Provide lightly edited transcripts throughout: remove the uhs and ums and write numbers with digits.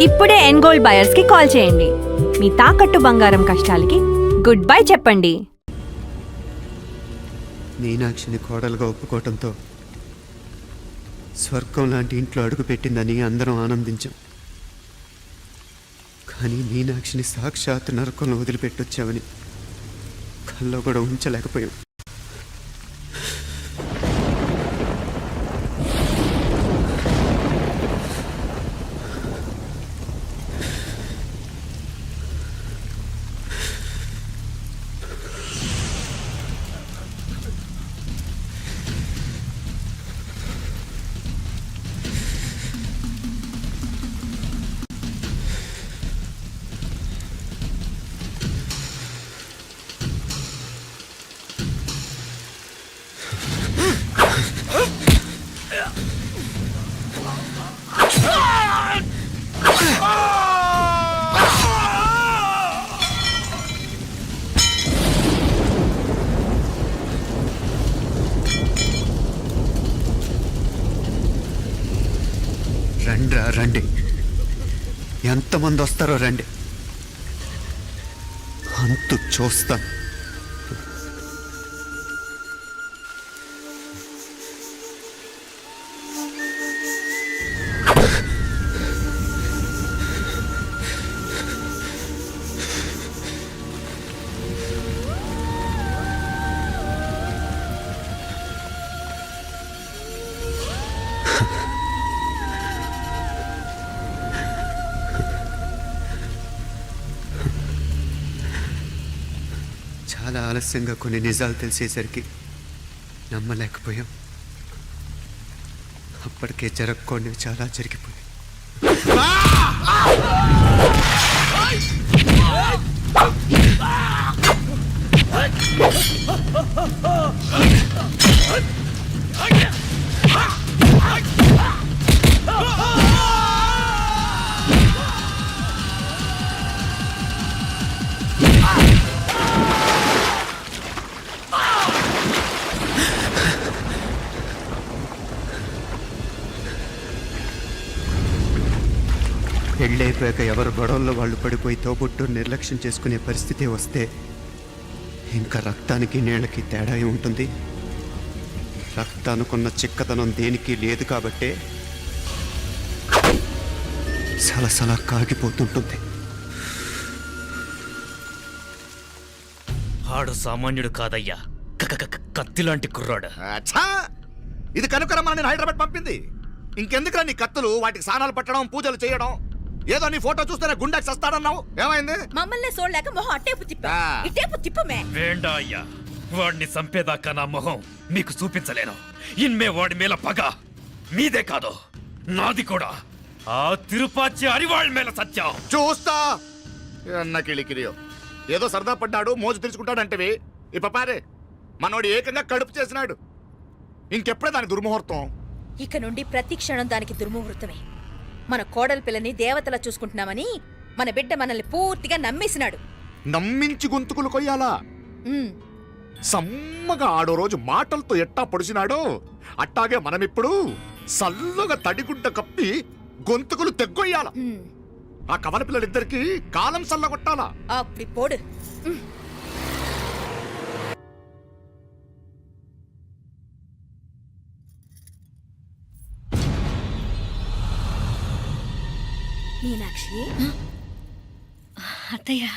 ఇప్పుడే ఎన్గోల్డ్ బయర్స్ కి కాల్ చేయండి. మీ తాకట్టు బంగారం కష్టాలకి గుడ్ బై చెప్పండి. మీనాక్షిని కోడలుగా ఒప్పుకోవటంతో స్వర్గం లాంటి ఇంట్లో అడుగుపెట్టిందని అందరం ఆనందించాం. కానీ మీనాక్షిని సాక్షాత్ నరకంలో వదిలిపెట్టొచ్చామని కల్లో కూడా ఉంచలేకపోయాం. రండి, ఎంతమంది వస్తారో రండి, అంతు చూస్తాను. చాలా ఆలస్యంగా కొన్ని నిజాలు తెలిసేసరికి నమ్మలేకపోయాం. అప్పటికే జరగకూడనివి చాలా జరిగిపోయాయి. పెళ్ళైపోయాక ఎవరు గొడవల్లో వాళ్ళు పడిపోయి తోబుట్టు నిర్లక్ష్యం చేసుకునే పరిస్థితి వస్తే ఇంకా రక్తానికి నీళ్ళకి తేడా ఉంటుంది. రక్తానుకున్న చిక్కదనం దేనికి లేదు కాబట్టే సలసలా కాగిపోతుంటుంది. ఆడు సామాన్యుడు కాదయ్యా, కత్తిలాంటి కుర్రాడు. ఇది కనుకరమ్మని నేను హైదరాబాద్ పంపింది. ఇంకెందుకురా నీ కత్తులు, వాటికి స్నానాలు పట్టడం, పూజలు చేయడం? ఏదో నీ ఫోటో చూస్తేనే గుండెకి సస్తాడన్నావు, ఏమైంది? మమ్మల్ని చూడలేక మొహం అట్టేపు తిప్పా, ఇట్టేపు తిప్పమే. వేండా అయ్యా, వాడిని చంపేదాకా నా మొహం మీకు చూపించలేను. ఇన్మే వాడి మేల పగ మీదే కాదు, నాది కూడా. ఆ తిరుపాచి అరివాళ్ళ మేల సత్యం చూస్తా. అన్న కిళికిరియో ఏదో సరదా పడ్డాడు, మోజు తెలుసుకుంటాడంటవి. ఈ పపారే మనోడు ఏకంగా కడుపు చేసినాడు. ఇంకెప్పుడే దాని దుర్ముహూర్తం? ఇక నుండి ప్రతి క్షణం దానికి దుర్ముహూర్తమే. మన కోడలి పిల్లని దేవతలా చూసుకుంటున్నామని మన బిడ్డ మనల్ని పూర్తిగా నమ్మేసినాడు. నమ్మించి గొంతుకులు కొయ్యాలా? సమ్మగా ఆడో రోజు మాటలతో ఎట్టా పొడిచినాడో అట్టాగే మనమిప్పుడు సల్లుగా తడిగుడ్డ కప్పి గొంతుకులు తెగ్గొయ్యాల. ఆ కవల పిల్లలిద్దరికి కాలం సల్లగొట్టాలా. అప్పుడు పోడు. మీనాక్షి, అత్తయ్య,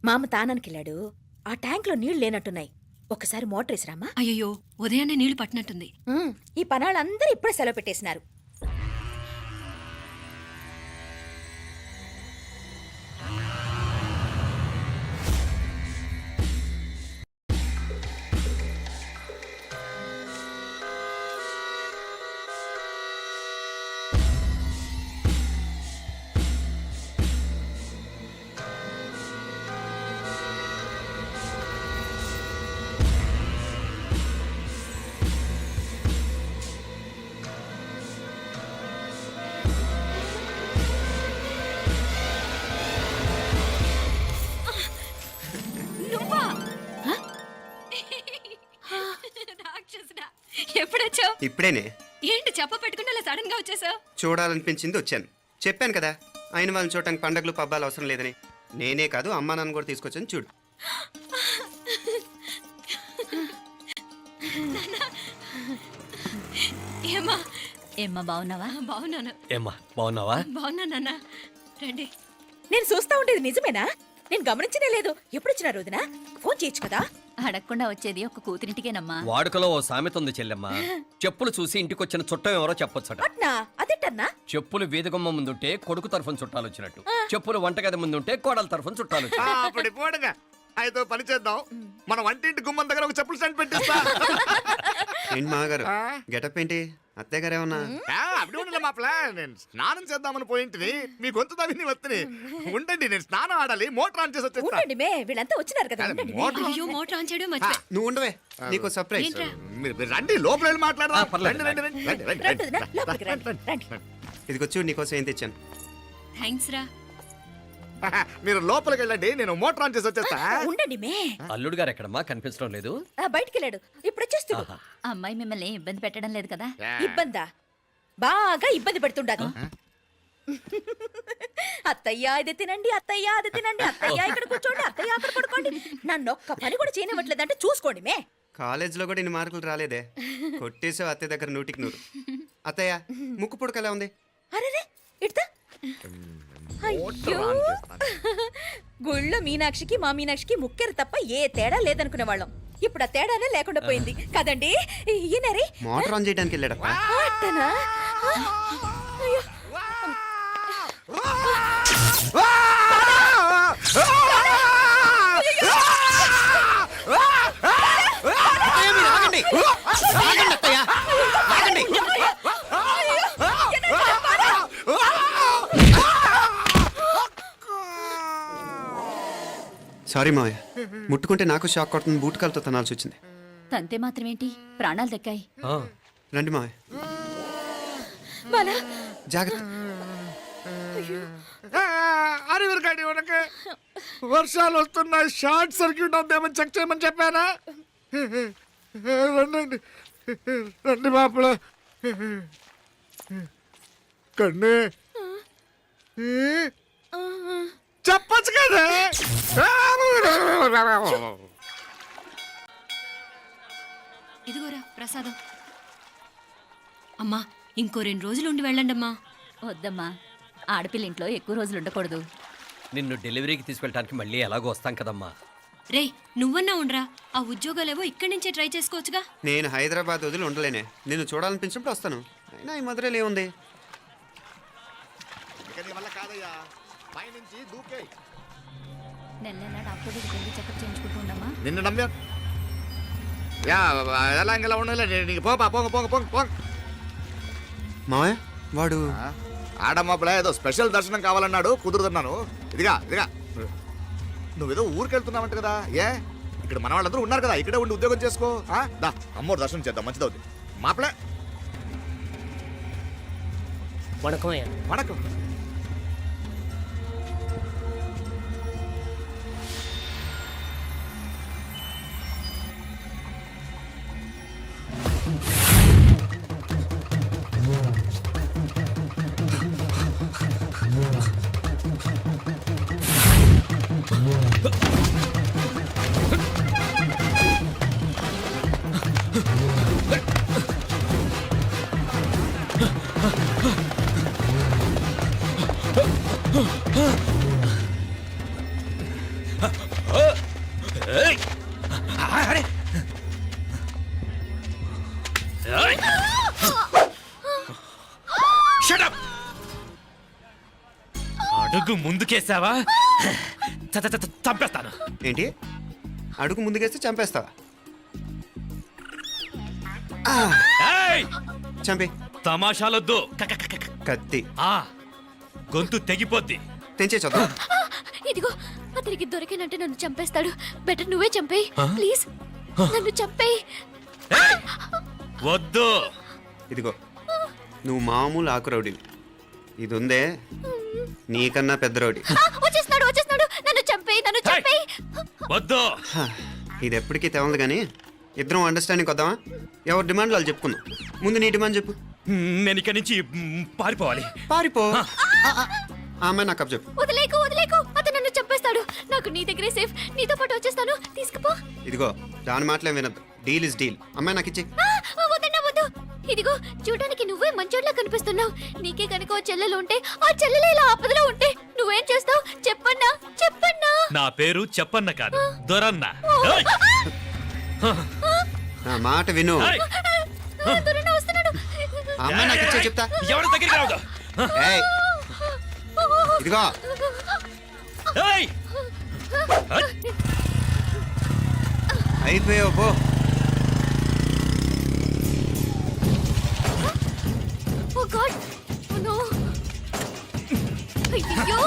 మామ తానానికి వెళ్ళాడు. ఆ ట్యాంక్ లో నీళ్లు లేనట్టున్నాయి. ఒకసారి మోటార్ వేసిరామా? అయ్యో, ఉదయాన్నే నీళ్లు పట్టినట్టుంది. ఈ పనాళ్ళందరూ ఇప్పుడే సెలవు పెట్టేసినారు. ఎప్పుడొచ్చావు? ఇప్పుడేనే ఏంటి చెప్ప పెట్టుకుని అలా సడన్ గా వచ్చేసావు? చూడాలనిపించింది వచ్చాను. చెప్పాను కదా అయిన వాళ్ళని చూడటానికి పండగలు పబ్బాలు అవసరం లేదని. నేనే కాదు అమ్మా నాన్న కూడా తీసుకొచ్చాను చూడు. ఏమ్మా? ఏమ్మా బాగున్నావా? బాగున్నాను. ఏమ్మా బాగున్నావా? బాగున్నా నాన్న. రండి. నేను చూస్తా ఉండేది నిజమేనా? నేను గమనించనే లేదు. ఎప్పుడొచ్చినా రోజున ఫోన్ చేయొచ్చు కదా. అడగకుండా వచ్చేది ఒక కూతురింటికేనమ్మా. వాడుకలో ఓ సామెత ఉంది చెల్లెమ్మ. చెప్పులు చూసి ఇంటికొచ్చిన చుట్టం ఎవరో చెప్పొచ్చట. అట్నా? అదేంటన్నా? చెప్పులు వీధగుమ్మ ముందుంటే కొడుకు తరఫున చుట్టాలు వచ్చినట్టు, చెప్పులు వంటగది ముందుంటే కోడల తరఫున చుట్టాలు వచ్చినట్టు. అప్పుడు పోడుగా అయితే పని చేద్దాం. మన వంటింటి గుమ్మం దగ్గర ఒక చెప్పులు స్టాండ్ పెట్టిస్తా. ఏంటి మామగారు గెటప్ ఏంటి? అత్తయ్య గారు ఏమన్నా? అప్పుడు ఉండలే మా ప్లాన్. నేను స్నానం చేద్దామని పోయింటిని, మీ గొంతు తవ్వి వస్తుంది. ఉండండి, నేను స్నానం ఆడాలి, మోటార్ ఆన్ చేసి వచ్చేస్తా. ఉండండి మే, వీళ్ళంతా వచ్చినారు కదా. ఉండండి మే. మోటార్ అయ్యో మోటార్ ఆన్ చేయడం మర్చిపోయా. నువ్వు ఉండవే, నీకు సర్ప్రైజ్. ఏంట్రా? మీరు రండి, లోపల వెళ్ళి మాట్లాడదాం. పర్లేదు. రండి, రండి, రండి, రండి, రండి, రండి, రండి. లోపలికి రండి, రండి. ఇదిగో చూడు నీకోసం ఏం తెచ్చాను. థ్యాంక్స్ రా. మీరు లోపలికి వెళ్ళండి, నేను మోటార్ ఆన్ చేసి వచ్చేస్తా. ఉండండి మే. అల్లుడు గారు ఎక్కడమ్మా కనిపించడం లేదు? బయటికి వెళ్ళాడు, ఇప్పుడు వచ్చేస్తాడు. ఆహా. అమ్మాయి మిమ్మల్ని ఇబ్బంది పెట్టడం లేదు కదా? ఇబ్బందా? బాగా ఇబ్బంది పెడుతుండదు. అత్తయ్య ఇది తినండి, అత్తయ్య అది తినండి, అత్తయ్య ఇక్కడ కూర్చోండి, అత్తయ్య అక్కడ పడుకోండి. నన్ను ఒక్క పని కూడా చేయనివ్వట్లేదంటే చూసుకోండి మే. కాలేజీలో కూడా ఇన్ని మార్కులు రాలేదే. కొట్టేసావు అత్తయ్య దగ్గర 100కి 100. అత్తయ్య ముక్కు పుడక ఎలా ఉంది? అరే ఇడతా. అయ్యో, గుళ్ళో మీనాక్షికి మా మీనాక్షికి ముక్కెరు తప్ప ఏ తేడా లేదనుకునే వాళ్ళం. ఇప్పుడు ఆ తేడానే లేకుండా పోయింది కదండి. ఈయనరి మోటార్ ఆన్ చేయడానికి వెళ్ళాడప్ప. అట్టనా? అయ్యో. సారీ మావయ్య, ముట్టుకుంటే నాకు షాక్ కొడుతుంది. బూటకాలతో తనాల్సి వచ్చింది. తంతే మాత్రమేంటి, ప్రాణాలు దక్కాయి. ఆ, రండి మావయ్య, బాలా, జాగ్రత్త. అరివిరకాడి ఉనకే వర్షాలు వస్తున్నాయి, షార్ట్ సర్క్యూట్ అవుతామని చెక్ చేయమని చెప్పానా? రండి రండి మాపల కన్నే చెప్పచ్చు కదా. ఇదిగోరా ప్రసాదం. అమ్మా ఇంకో 2 రోజులు ఉండి వెళ్ళండమ్మా. వద్దమ్మా, ఆడపిల్ల ఇంట్లో ఎక్కువ రోజులు ఉండకూడదు. నిన్ను డెలివరీకి తీసుకెళ్ళడానికి మళ్ళీ ఎలాగో వస్తాం కదమ్మా. రేయ్ నువ్వన్నా ఉండరా, ఆ ఉద్యోగాలేవో ఇక్కడి నుంచే ట్రై చేసుకోవచ్చుగా. నేను హైదరాబాద్ వదిలి ఉండలేనే. నిన్ను చూడాలనిపించినప్పుడు వస్తాను. అయినా ఈ మధురలో ఏముంది? వల్ల కాదయ్యా, పైనుంచి దూకే. నెల నెల డాక్టర్ దగ్గరికి వెళ్ళి చెకప్ చేయించుకుంటూ ఉండమ్మా. నిన్ను నమ్మా యా ఎలా ఇంకెలా ఉండలే. నీకు పోపా, పోంగ పోంగ పోంగ పోంగ. మావయ్య వాడు ఆడమ్మప్పుడే ఏదో స్పెషల్ దర్శనం కావాలన్నాడు, కుదురుతున్నాను. ఇదిగా ఇదిగా నువ్వేదో ఊరికెళ్తున్నావంట కదా. ఏ ఇక్కడ మన వాళ్ళందరూ ఉన్నారు కదా, ఇక్కడే ఉండి ఉద్యోగం చేసుకో. దా అమ్మోరు దర్శనం చేద్దాం, మంచిదవుతుంది. మాపలే వణకం. ఏయ్! అరే! ఏయ్! Shut up! అడుగు ముందుకేసావా చంపేస్తాను. ఏంటి? అడుగు ముందుకేస్తే చంపేస్తావా? ఏయ్! చంపి. తమాషాలొద్దు. కత్తి ఆ గొంతు తెగిపోద్ది. తెంచే చూద్దాం. ఇదిగో అతనికి దొరికినంటే నన్ను చంపేస్తాడు. బెటర్ నువ్వే చంపేయి ప్లీజ్. నన్ను చంపేయి. ఏయ్! వద్దు. ఇదిగో నువ్వు మామూలు ఆకు రౌడీవి. ఇది ఉందే నీకన్నా పెద్ద రౌడీ. వచ్చేస్తున్నాడు. నన్ను చంపేయి. ఏయ్! వద్దు. హ, ఇది ఎప్పటికీ తెవలదు కానీ ఇద్దరం అండర్స్టాండింగ్ వద్దామా? ఎవరి డిమాండ్లు వాళ్ళు చెప్పుకుందాం. ముందు నీ డిమాండ్ చెప్పు. నేను ఇక్కడి నుంచి పారిపోవాలి. పారిపో. ఆ అమ్మాయి నాకు చెప్పు. వదిలేకు వదిలేకు, అతను నన్ను చంపేస్తాడు. నాకు నీ దగ్గరే సేఫ్, నీతో పాటు వచ్చేస్తాను. తీసుకుపో. ఇదిగో దాని మాటలే వినద్దు. Deal is deal. అమ్మాయి నాకు ఇచ్చే. వద్దన్నా వద్దు. ఇదిగో చూడడానికి నువ్వే మంచోట్లా కనిపిస్తున్నావు. నీకే కనుక ఓ చెల్లెలు ఉంటే, ఆ చెల్లెలు ఇలా ఆపదలో ఉంటే నువ్వేం చేస్తావు? చెప్పన్నా చెప్పన్నా. నా పేరు చెప్పన్న కాదు, దొరన్న. ఏయ్! నా మాట విను. ఏయ్! దొరన్న వస్తున్నాడు. ఆ అమ్మాయి నాకు ఇచ్చే చెప్తా. ఎవరి దగ్గరికి రావద్దు. ఏయ్, ఇదిగో ఏయ్! ఏయ్! అయిపోయావు పో. ఓ గాడ్, ఓ నో. అయ్యో.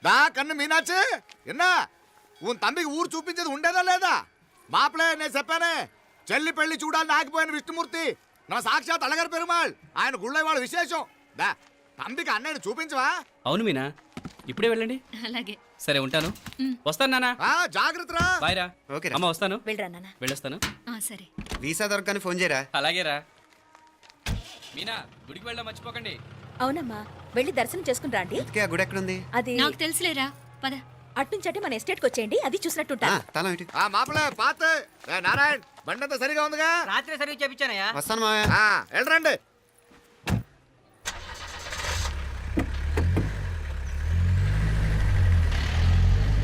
దా కన్ను మీనాచి ఎన్న ఉన్ తండ్రికి ఊరు చూపించేది ఉండేదా లేదా? మాపలే నేను చెప్పానే, చెల్లి పెళ్లి చూడాలని ఆగిపోయిన విష్ణుమూర్తి నా సాక్షాత్ అళగర్ పెరుమాళ్. ఆయన గుళ్ళ వాళ్ళ విశేషం. దా తండ్రికి అన్నయ్యని చూపించవా? అవును మీనా, ఇప్పుడే వెళ్ళండి. అలాగే. సరే ఉంటాను. వస్తాను నాన్న. జాగ్రత్తరా. బాయ్ రా. ఓకే రా. అమ్మ వస్తాను. వెళ్ళరా నాన్న. వెళ్ళొస్తాను. సరే. వీసా దొరకని ఫోన్ చేయరా. అలాగే రా. మీనా, గుడికి వెళ్ళడం మర్చిపోకండి. అవునమ్మా, వెళ్ళి దర్శనం చేసుకుని రండి. ఇంతకీ ఆ గుడి ఎక్కడుంది? అది నాకు తెలుసులేరా, పద. అట్నుంచటే మన ఎస్టేట్కి వచ్చేయండి, అది చూసినట్టుంటా. తల ఇటు. మాపలే పాత నారాయణ బండంతా సరిగా ఉందిగా? రాత్రి సర్వీస్ చేపించానయ్యా. వస్తాను మావయ్య. వెళ్ళరండి.